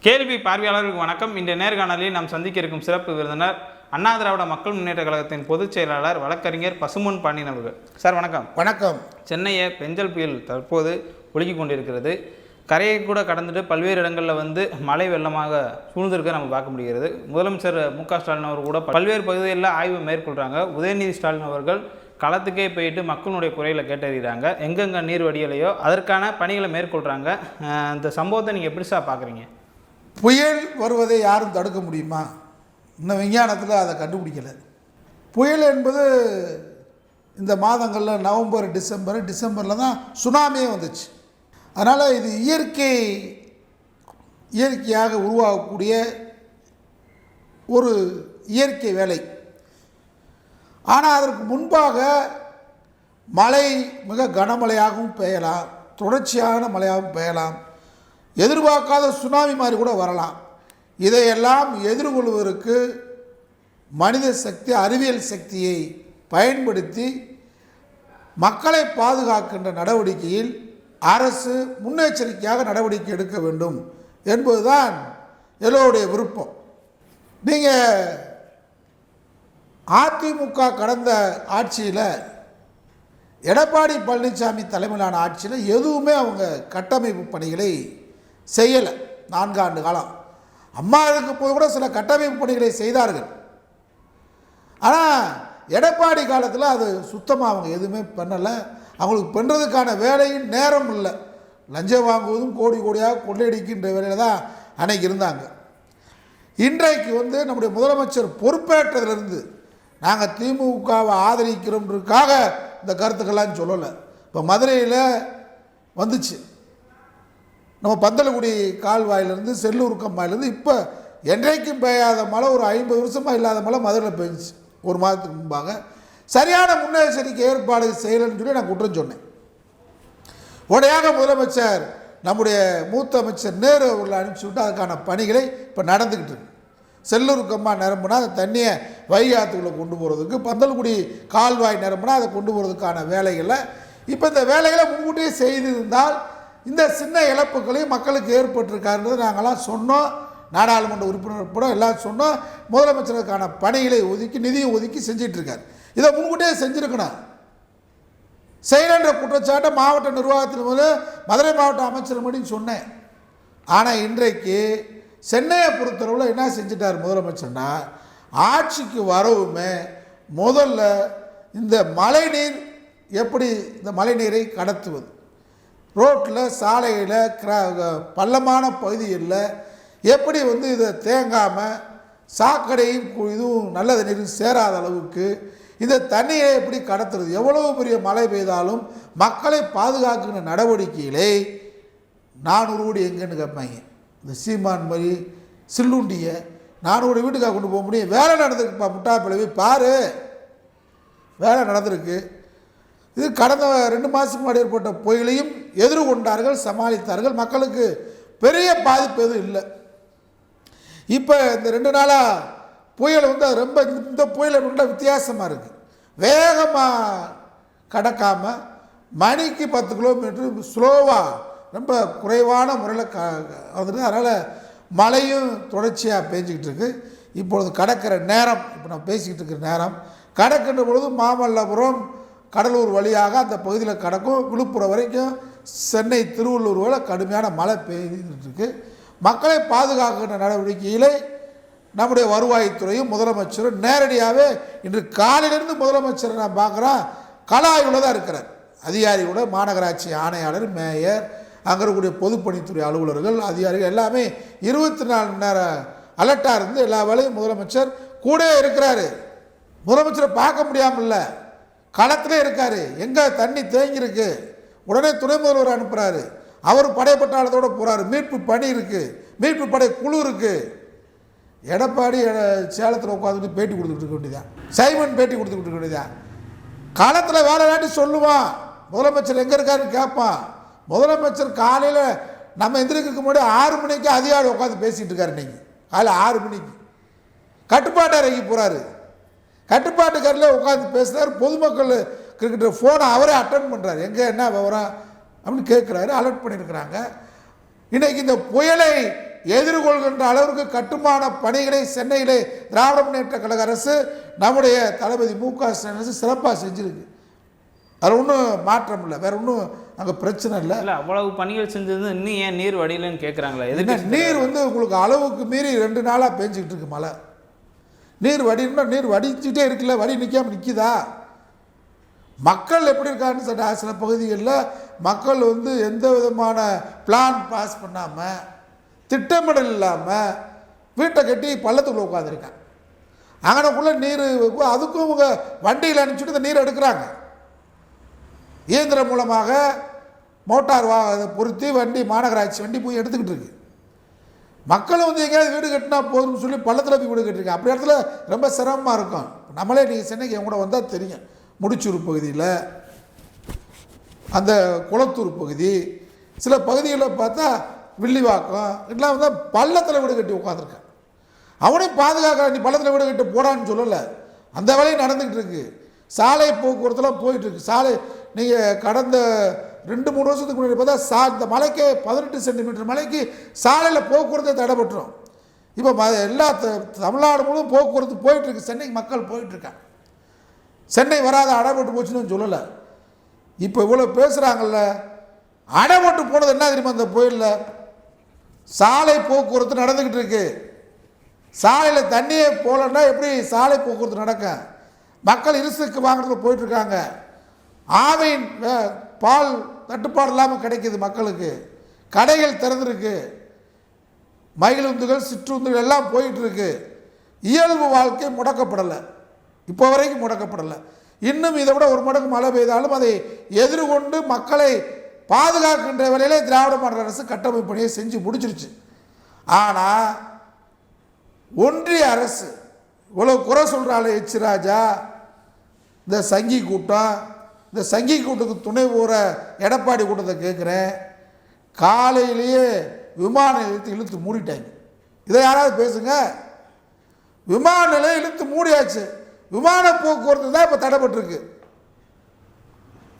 கேள்வி பார்வையாளர்களுக்கு வணக்கம். இந்த நேர்காணலில் நாம் சந்திக்க இருக்கும் சிறப்பு விருந்தினர் அண்ணா திராவிட மக்கள் முன்னேற்ற கழகத்தின் பொதுச் செயலாளர் வழக்கறிஞர் பசும்பொன் பாண்டியன் அவர்கள். சார் வணக்கம். வணக்கம். சென்னையை பெஞ்சல் புயல் தற்போது ஒழுகி கொண்டிருக்கிறது. கரையை கூட கடந்துட்டு பல்வேறு இடங்களில் மழை வெள்ளமாக சூழ்ந்திருக்க நம்ம பார்க்க முடிகிறது. முதலமைச்சர் மு.க.ஸ்டாலின் அவர் கூட பல்வேறு பகுதிகளில் ஆய்வு மேற்கொள்கிறாங்க. உதயநிதி ஸ்டாலின் அவர்கள் களத்துக்கே போயிட்டு மக்களுடைய குறைகளை கேட்டறிகிறாங்க. எங்கெங்கே நீர் வடியலையோ அதற்கான பணிகளை மேற்கொள்கிறாங்க. இந்த சம்பவத்தை நீங்கள் எப்படி சார் பார்க்குறீங்க? புயல் வருவதை யாரும் தடுக்க முடியுமா? இன்னும் விஞ்ஞானத்தில் அதை கண்டுபிடிக்கலை. புயல் என்பது இந்த மாதங்களில் நவம்பர் டிசம்பரில் தான் சுனாமியே வந்துச்சு. அதனால் இது இயற்கையாக உருவாகக்கூடிய ஒரு இயற்கை வேலை. ஆனால் அதற்கு முன்பாக மழை மிக கனமழையாகவும் பெய்யலாம், தொடர்ச்சியான மழையாகவும் பெய்யலாம், எதிர்பார்க்காத சுனாமி மாதிரி கூட வரலாம். இதையெல்லாம் எதிர்கொள்வதற்கு மனித சக்தி, அறிவியல் சக்தியை பயன்படுத்தி மக்களை பாதுகாக்கின்ற நடவடிக்கையில் அரசு முன்னெச்சரிக்கையாக நடவடிக்கை எடுக்க வேண்டும் என்பதுதான் எல்லோருடைய விருப்பம். நீங்கள் அதிமுக கடந்த ஆட்சியில், எடப்பாடி பழனிசாமி தலைமையிலான ஆட்சியில் எதுவுமே அவங்க கட்டமைப்பு பணிகளை செய்யலை. 4 ஆண்டு காலம் அம்மா இருக்கும் போது கூட சில கட்டமைப்பு பணிகளை செய்தார்கள். ஆனால் எடப்பாடி காலத்தில் அது சுத்தமாக அவங்க எதுவுமே பண்ணலை. அவங்களுக்கு பண்ணுறதுக்கான வேலையும் நேரம் இல்லை. லஞ்சம் வாங்குவதும் கோடி கோடியாக கொள்ளையடிக்கின்ற வேலையில் தான் அன்னைக்கு இருந்தாங்க. இன்றைக்கு நம்முடைய முதலமைச்சர் பொறுப்பேற்றதிலிருந்து நாங்கள் திமுகவை ஆதரிக்கிறோம்ன்றதுக்காக இந்த கருத்துக்கள்லாம் சொல்லலை. இப்போ மதுரையில் வந்துச்சு, நம்ம பந்தலகுடி கால்வாயிலேருந்து செல்லூர் கம்மாயிலேருந்து இப்போ என்றைக்கும் பெய்யாத மழை, ஒரு 50 வருஷமாக இல்லாத மழை மதுரையில் பெஞ்சிச்சு. ஒரு மாதத்துக்கு முன்பாக சரியான முன்னெச்சரிக்கை ஏற்பாடு செய்யலைன்னு சொல்லி நான் குற்றம் சொன்னேன். உடையாக முதலமைச்சர் நம்முடைய மூத்த அமைச்சர் நேரு அவர்களை அனுப்பிச்சி விட்டு அதுக்கான பணிகளை இப்போ நடந்துக்கிட்டு இருக்கு. செல்லூர் கம்மா நிரம்புனா அந்த தண்ணியை வைகாத்துக்குள்ளே கொண்டு போகிறதுக்கு, பந்தல்குடி கால்வாய் நிரம்புனா அதை கொண்டு போகிறதுக்கான வேலைகளை இப்போ இந்த வேலைகளை முன்கூட்டியே செய்திருந்தால் இந்த சின்ன இழப்புகளையும் மக்களுக்கு ஏற்பட்டிருக்காருன்றது நாங்கள்லாம் சொன்னோம். நாடாளுமன்ற உறுப்பினர் கூட எல்லாம் சொன்னோம். முதலமைச்சருக்கான பணிகளை ஒதுக்கி, நிதியை ஒதுக்கி செஞ்சிட்ருக்கார். இதை முன்கூட்டியே செஞ்சுருக்கணும். செய்யணுன்ற குற்றச்சாட்டை மாவட்ட நிர்வாகத்தின் போது மதுரை மாவட்ட அமைச்சர் மட்டும் சொன்னேன். ஆனால் இன்றைக்கு சென்னையை பொறுத்தளவில் என்ன செஞ்சிட்டார் முதலமைச்சர்னா, ஆட்சிக்கு வரவுமே முதல்ல இந்த மழைநீர் எப்படி இந்த மழைநீரை கடத்துவது, ரோட்டில், சாலையில், பள்ளமான பகுதிகளில் எப்படி இதை தேங்காமல் சாக்கடையும் இதுவும் நல்ல தண்ணீரும் சேராத அளவுக்கு இந்த தண்ணியை எப்படி கடத்துறது, எவ்வளவு பெரிய மழை பெய்தாலும் மக்களை பாதுகாக்கிற நடவடிக்கைகளை 400 கோடி எங்கன்னு கேட்பாங்க. இந்த சீமான் மாதிரி சில்லுண்டியை 400 வீட்டுக்காக கொண்டு போக முடியும்? வேலை நடந்திருக்குப்பா, முட்டாப்பிளவி பாரு, வேலை நடந்திருக்கு. இது கடந்த 2 மாதத்துக்கு முன்னாடி ஏற்பட்ட புயலையும் எதிர்கொண்டார்கள், சமாளித்தார்கள். மக்களுக்கு பெரிய பாதிப்பு எதுவும் இல்லை. இப்போ இந்த 2 நாளாக புயல் அது ரொம்ப, இந்த புயல் ரொம்ப வித்தியாசமாக இருக்குது. வேகமாக கடக்காமல் மணிக்கு 10 கிலோமீட்டர் ஸ்லோவாக ரொம்ப குறைவான முறையில் அதனால் மழையும் தொடர்ச்சியாக பேஞ்சிக்கிட்டு இருக்குது. இப்பொழுது கடக்கிற நேரம், இப்போ நான் பேசிக்கிட்டு இருக்கிற நேரம், கடக்கின்ற பொழுது மாமல்லபுரம் கடலூர் வழியாக அந்த பகுதியில் கடக்கும், விழுப்புரம் வரைக்கும், சென்னை திருவள்ளூர் வரை கடுமையான மழை பெய்துருக்கு. மக்களை பாதுகாக்கின்ற நடவடிக்கைகளை நம்முடைய வருவாய்த்துறையும் முதலமைச்சரும் நேரடியாகவே இன்று காலையிலிருந்து முதலமைச்சரை நான் பார்க்குறேன், கள ஆய்வில் தான் இருக்கிறார். அதிகாரியோட மாநகராட்சி ஆணையாளர், மேயர், அங்கே இருக்கக்கூடிய பொதுப்பணித்துறை அலுவலர்கள், அதிகாரிகள் எல்லாமே 24 மணி நேரம் அலர்ட்டாக இருந்து எல்லா வேலையும் முதலமைச்சர் கூட இருக்கிறாரு. முதலமைச்சரை பார்க்க முடியாமல் இல்லை, களத்திலே இருக்கார். எங்கே தண்ணி தேங்கியிருக்கு உடனே துணை முதல்வர் அனுப்புகிறாரு. அவர் படைப்பட்டாளத்தோடு போகிறாரு. மீட்பு பணி இருக்குது, மீட்பு படை குழு இருக்குது. எடப்பாடி சேலத்தில் உட்காந்துட்டு பேட்டி கொடுத்துட்டு இருக்க வேண்டியதான், சைமன் பேட்டி கொடுத்துக்கிட்டு இருக்க வேண்டியதான். களத்தில் வேலை வேண்டி சொல்லுவான், முதலமைச்சர் எங்கே இருக்காருன்னு கேட்பான். முதலமைச்சர் காலையில் நம்ம எந்திரிக்கிறதுக்கு முன்னாடி 6 மணிக்கு அதிகாரி உட்காந்து பேசிகிட்டு இருக்காரு. இன்றைக்கி காலையில் 6 மணிக்கு கட்டுப்பாட்டு அறைக்கு போகிறாரு. கட்டுப்பாட்டுக்காரில் உட்காந்து பேசுகிறார். பொதுமக்கள் கிரிக்கெட்டர் ஃபோனை அவரே அட்டன் பண்ணுறாரு, எங்கே என்ன விவரம் அப்படின்னு கேட்குறாரு. அலர்ட் பண்ணியிருக்கிறாங்க. இன்றைக்கி இந்த புயலை எதிர்கொள்கின்ற அளவிற்கு கட்டுமான பணிகளை சென்னையிலே திராவிட முன்னேற்ற கழக அரசு, நம்முடைய தளபதி மு.க.ஸ்டாலின் அரசு சிறப்பாக செஞ்சுருக்கு. அது ஒன்றும் மாற்றம் இல்லை, வேற ஒன்றும் அங்கே பிரச்சனை இல்லை. அவ்வளவு பணிகள் செஞ்சது இன்னும் ஏன் நீர் வடியலன்னு கேட்குறாங்களா? என்ன நீர் உங்களுக்கு அளவுக்கு மீறி 2 நாளாக பேஞ்சிக்கிட்டு இருக்கு மழை. நீர் வடினா நீர் வடிச்சுட்டே இருக்குல்ல, வடி நிற்காமல் நிற்கிதா? மக்கள் எப்படி இருக்காருன்னு சில பகுதிகளில் மக்கள் எந்த விதமான பிளான் பாஸ் பண்ணாமல், திட்டமிடல் இல்லாமல் வீட்டை கட்டி பள்ளத்துக்குள்ளே உட்காந்துருக்காங்க. அங்கனக்குள்ளே நீர் அதுக்கும் இவங்க வண்டியில் அனுப்பிச்சுட்டு இந்த நீரை எடுக்கிறாங்க. இயந்திரம் மூலமாக மோட்டார் பொருத்தி வண்டி, மாநகராட்சி வண்டி போய் எடுத்துக்கிட்டு இருக்கு. மக்களும் எங்கேயாவது வீடு கட்டினா போதும்னு சொல்லி பள்ளத்தில் போய் வீடு கட்டிருக்கேன். அப்படி இடத்துல ரொம்ப சிரமமாக இருக்கும். நம்மளே நீங்கள் சென்னைக்கு என் கூட வந்தால் தெரியும். முடிச்சூர் பகுதியில், அந்த குளத்தூர் பகுதி, சில பகுதிகளில் பார்த்தா வில்லிவாக்கம் இதெல்லாம் பள்ளத்தில் வீடு கட்டி உட்காந்துருக்கேன். அவனையும் பாதுகாக்க நீ பள்ளத்தில் வீடு கட்டி போடான்னு சொல்லலை, அந்த வேலையும் நடந்துக்கிட்டு இருக்கு. சாலை போக்குவரத்துலாம் போயிட்டுருக்கு. சாலை நீங்கள் கடந்த 2-3 வருஷத்துக்கு முன்னாடி பார்த்தா இந்த மலைக்கு 18 சென்டிமீட்டர் மலைக்கு சாலையில் போக்குவரத்தை தடைபட்டுரும். இப்போ எல்லா தமிழ்நாடு முழுவதும் போக்குவரத்து போயிட்டுருக்கு. சென்னைக்கு மக்கள் போயிட்டுருக்காங்க. சென்னை வராத அடைபட்டு போச்சுன்னு சொல்லலை. இப்போ இவ்வளோ பேசுகிறாங்கல்ல, அடைபட்டு போனது என்ன தெரியுமா? அந்த புயலில் சாலை போக்குவரத்து நடந்துக்கிட்டு இருக்கு. சாலையில் தண்ணியே போகலன்னா எப்படி சாலை போக்குவரத்து நடக்க? மக்கள் இருசுக்கு வாங்குறதுக்கு போயிட்டுருக்காங்க. ஆவின் பால் தட்டுப்பாடு இல்லாமல் கிடைக்கிது மக்களுக்கு. கடைகள் திறந்துருக்கு. மகிழுந்துகள், சிற்றுந்துகள் எல்லாம் போயிட்டுருக்கு. இயல்பு வாழ்க்கை முடக்கப்படலை, இப்போ வரைக்கும் முடக்கப்படலை. இன்னும் இதை விட 1 மடங்கு மழை பெய்தாலும் அதை எதிர்கொண்டு மக்களை பாதுகாக்கின்ற வேலையிலே திராவிட மாடல் அரசு கட்டமைப்பு பணியை செஞ்சு முடிச்சிருச்சு. ஆனால் ஒன்றிய அரசு இவ்வளோ குறை சொல்கிறாள். எச் ராஜா, இந்த சங்கி கூட்டம், இந்த சங்கி கூட்டத்துக்கு துணை போகிற எடப்பாடி கூட்டத்தை கேட்குறேன். காலையிலேயே விமான நிலையத்தை இழுத்து மூடிட்டாங்க. இதை யாராவது பேசுங்க. விமான நிலையம் இழுத்து மூடியாச்சு. விமான போக்குவரத்து தான் இப்போ தடைப்பட்டிருக்கு.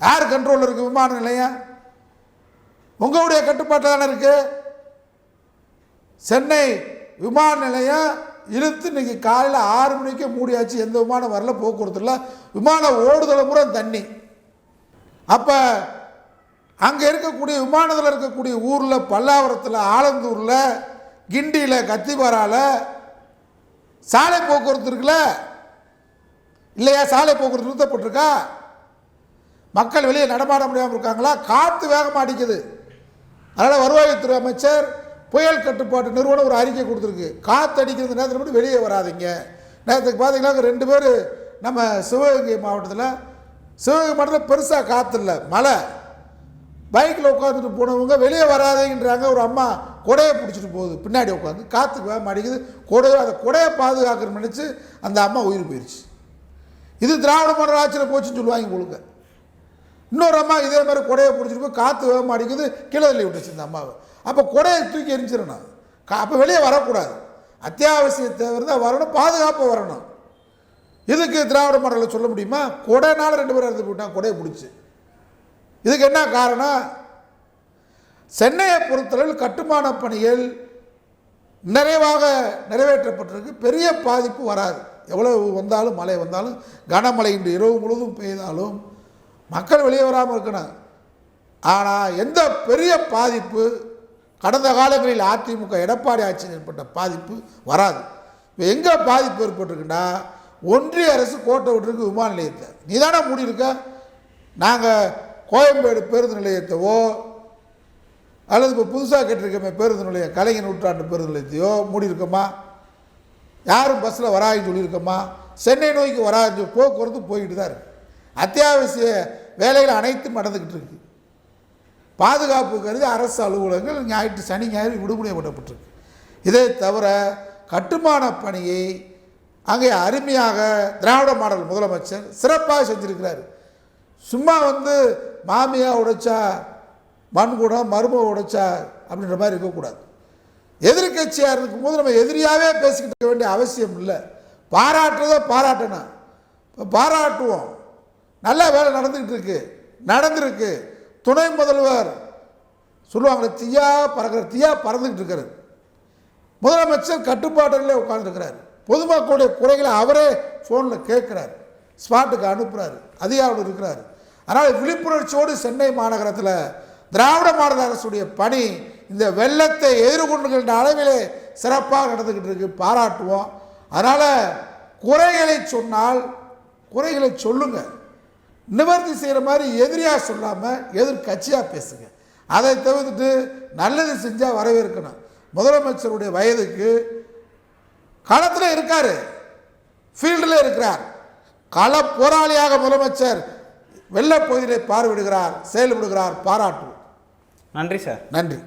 யார் கண்ட்ரோலில் இருக்குது விமான நிலையம்? உங்களுடைய கட்டுப்பாட்டில் தானே இருக்குது. சென்னை விமான நிலையம் இழுத்து இன்னைக்கு காலையில் 6 மணிக்கே மூடியாச்சு. எந்த விமானம் வரல, போக்குவரத்து இல்லை. விமானம் ஓடுதலை பூரா தண்ணி. அப்போ அங்கே இருக்கக்கூடிய விமானத்தில் இருக்கக்கூடிய ஊரில், பல்லாவரத்தில், ஆலந்தூரில், கிண்டியில், கத்திபாராவில் சாலை போக்குவரத்து இருக்குல்ல இல்லையா? சாலை போக்குவரத்து நிறுத்தப்பட்டிருக்கா? மக்கள் வெளியே நடமாட முடியாமல் இருக்காங்களா? காற்று வேகமாக அடிக்குது. அதனால் வருவாய்த்துறை அமைச்சர் புயல் கட்டுப்பாட்டு நிறுவனம் ஒரு அறிக்கை கொடுத்துருக்கு. காற்று அடிக்கிறது நேரத்தில் மட்டும் வெளியே வராதிங்க. நேரத்துக்கு பார்த்தீங்கன்னா 2 பேர் நம்ம சிவகங்கை மாவட்டத்தில், சிவகங்கை மாவட்டத்தில் பெருசாக காற்று இல்லை, மழை. பைக்கில் உட்காந்துட்டு போனவங்க வெளியே வராதேங்கிறாங்க. ஒரு அம்மா கொடையை பிடிச்சிட்டு போகுது, பின்னாடி உட்காந்து காற்றுக்கு வேகமாக அடிக்குது. அந்த கொடையை பாதுகாக்கணும்னு நினச்சி அந்த அம்மா உயிர் போயிடுச்சு. இது திராவிட மாடல் ஆட்சியில் போச்சுன்னு சொல்லுவாங்க போலுங்க. இன்னொரு அம்மா இதே மாதிரி கொடையை பிடிச்சிட்டு போய் காற்று வேகமாக அடிக்குது, கீழே தள்ளி விட்டுச்சு இந்த அம்மாவை. அப்போ கொடையை தூக்கி எரிஞ்சிடணும். அப்போ வெளியே வரக்கூடாது. அத்தியாவசிய தேவை தான் வரணும், பாதுகாப்பாக வரணும். இதுக்கு திராவிட மாடலில் சொல்ல முடியுமா? கொடைனால 2 பேர் இறந்து போயிட்டாங்க கொடையை பிடிச்சி. இதுக்கு என்ன காரணம்? சென்னையை பொறுத்தளவில் கட்டுமான பணிகள் நிறைவாக நிறைவேற்றப்பட்டிருக்கு. பெரிய பாதிப்பு வராது. எவ்வளவு வந்தாலும், மழை வந்தாலும், கனமழை இன்று இரவு முழுவதும் பெய்தாலும் மக்கள் வெளியே வராமல் இருக்கணும். ஆனால் எந்த பெரிய பாதிப்பு கடந்த காலங்களில் அதிமுக எடப்பாடி ஆட்சியில் ஏற்பட்ட பாதிப்பு வராது. இப்போ எங்கே பாதிப்பு ஏற்பட்டிருக்குன்னா, ஒன்றிய அரசு கோட்டை விட்டுருக்கு விமான நிலையத்தை. நீ தானே மூடியிருக்க. நாங்கள் கோயம்பேடு பேருந்து நிலையத்தைவோ அல்லது இப்போ புதுசாக கட்டிருக்கோமே பேருந்து நிலையம், கலைஞர் நூற்றாண்டு பேருந்து நிலையத்தையோ மூடியிருக்கோமா? யாரும் பஸ்ஸில் வராதுன்னு சொல்லியிருக்கோமா? சென்னை நோய்க்கு வராது, போக்குவரத்து போய்கிட்டு தான் இருக்குது. அத்தியாவசிய வேலைகள் அனைத்தும் நடந்துக்கிட்டு இருக்கு. பாதுகாப்பு கருதி அரசு அலுவலகங்கள் சனி ஞாயிறு விடுமுறை விடப்பட்டிருக்கு. இதை தவிர கட்டுமான பணியை அங்கே அருமையாக திராவிட மாடல் முதலமைச்சர் சிறப்பாக செஞ்சுருக்கிறார். சும்மா மாமியா உடைச்சா மண்கூடம், மருமக உடைச்சா அப்படின்ற மாதிரி இருக்கக்கூடாது. எதிர்கட்சியாக இருக்கும்போது நம்ம எதிரியாகவே பேசிக்கிட்டு இருக்க வேண்டிய அவசியம் இல்லை. பாராட்டுறதோ பாராட்டணும், பாராட்டுவோம். நல்ல வேலை நடந்திருக்கு. துணை முதல்வர் சொல்லுவாங்களே, தீயா பறக்கிற, தீயா பறந்துக்கிட்டு இருக்கிறது. முதலமைச்சர் கட்டுப்பாட்டிலே உட்கார்ந்துருக்கிறார். பொதுமக்களுடைய குறைகளை அவரே ஃபோனில் கேட்குறாரு, ஸ்பாட்டுக்கு அனுப்புகிறாரு, அதிகாரிகள் இருக்கிறார். அதனால் விழிப்புணர்ச்சியோடு சென்னை மாநகரத்தில் திராவிட மாடல் அரசுடைய பணி இந்த வெள்ளத்தை எதிர்கொண்டுகின்ற அளவிலே சிறப்பாக நடந்துக்கிட்டு இருக்கு, பாராட்டுவோம். அதனால் குறைகளை சொன்னால் குறைகளை சொல்லுங்க, நிவர்த்தி செய்கிற மாதிரி எதிரியாக சொல்லாமல் எதிர்கட்சியாக பேசுங்க. அதை தவிர்த்துட்டு நல்லது செஞ்சால் வரவேற்கணும். முதலமைச்சருடைய வயதுக்கு களத்தில் இருக்கார், ஃபீல்டில் இருக்கிறார், கள போராளியாக முதலமைச்சர் வெள்ளப்பகுதியை பார்வையிடுகிறார், செயல்படுகிறார், பாராட்டுவோம். நன்றி சார். நன்றி.